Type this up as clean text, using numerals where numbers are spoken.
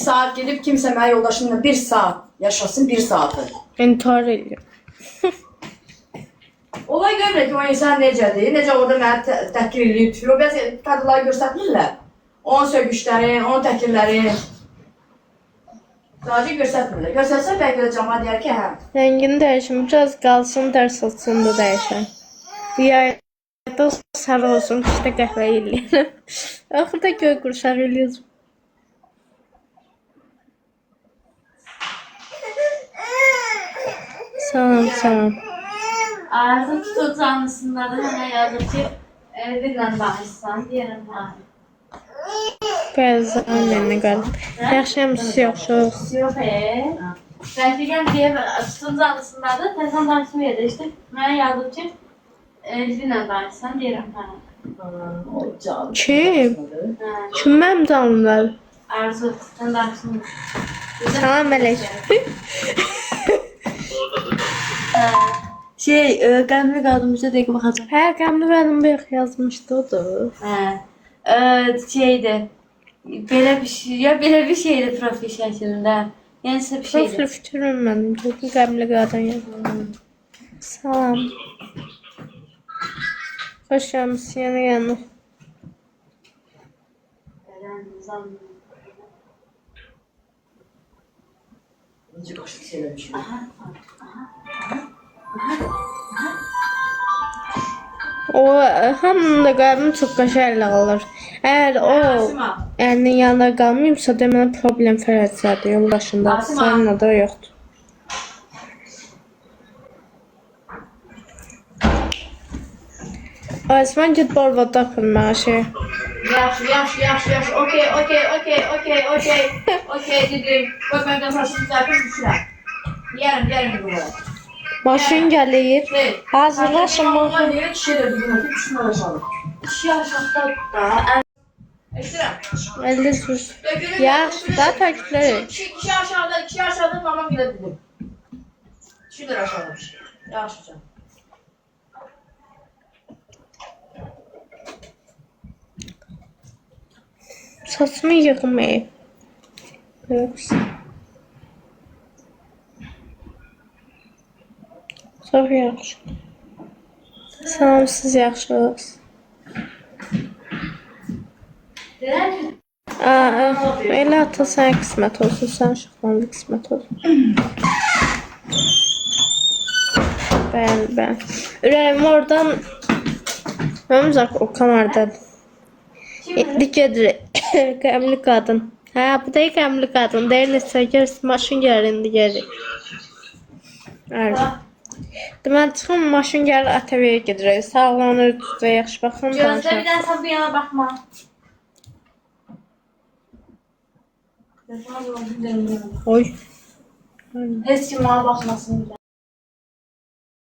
saat gedib kimsə mənə yoldaşımla 1 saat yaşasın, 1 saatı. İntihar ediyor. Olay görmür ki, o insan necədir, necə orada mənə təhkir edib tutuyor. Bəzi kadrları göstərmirlər. Onun sögüşləri, onun təhkirləri. Sadəcə göstərmirlər. Göstərsə bəlkə də cama deyər ki, hə. Rengini dəyişin, biraz qalsın, dərs açsın da dəyişən. Yayda sarı olsun, qışda qəhvə eləyirəm. Axırda göy qurşaq eləyirəm. Salam, salam. Arzu tutu canlısında da hemen yazır ki birlə danışsan, deyirəm hə. Bəzi zaman mənə qalıb. Yaxşıyam, siz yoxsunuz. Yox Rəfiqəm deyir, tutun canlısında da təzən danışmaya da işte mənə yazır ki birlə danışsan, deyirəm hə. Kim? Kim mənim canlılar? Arzu, sən danışsın. Salam əleykum. Qəmli qadınımıza dəqiq baxacaq. Hə, qəmli qadın bir yazmışdı odur. Şeydi, belə bir şeydi profil şəklində. Yəni sizə bir şeydi. Profil fikrim mənim, çünki qəmli qadın yazdım. Salam. Xoş gəlmişsin, yenə yanına. Necə başqa şeyləmiş. O, hamının da qəlbim çox qəşərlə qalır. Əgər o əlinin yanında qalmayıbsa, deməli problem fərədsədir yoldaşında. Sənin da yoxdur. Osman git borba tapın maaşı. Yaxşı. Okey dedim. Qoy mən də maşını düzəltib düşürəm. Gəlin buraya. Maşın gəlir. Hazırlaşın. Maşın deyir, kişi də bizim ötüb düşmə aşağı. Kişi aşağıda da. Eşdirəm. Əldə sus. Yaxşı da təklər. Kişi aşağıda mamam gilə dedim. Kişi də aşağıda. Yaxşı. Saçımı yığmayıb. Yoxsa. Çox yaxşı. Salam, siz yaxşısınız. Elə ata sən qismət olsun, sən uşaqlarına qismət olsun. Bəli. Ürəyim oradan Məmzaq o kameradadır. Gedir, qəmli qadın. Hə, bu da qəmli qadın. Deyir, neçə gəlsin, maşın gəlir, indi gəlir. Deməli, çıxın, maşın gəlir, ATV-yə gedirək. Sağlanır, və yaxşı baxın. Gözlə bir dənə sən bu yana baxma. Oy. Heç kim bana baxmasın.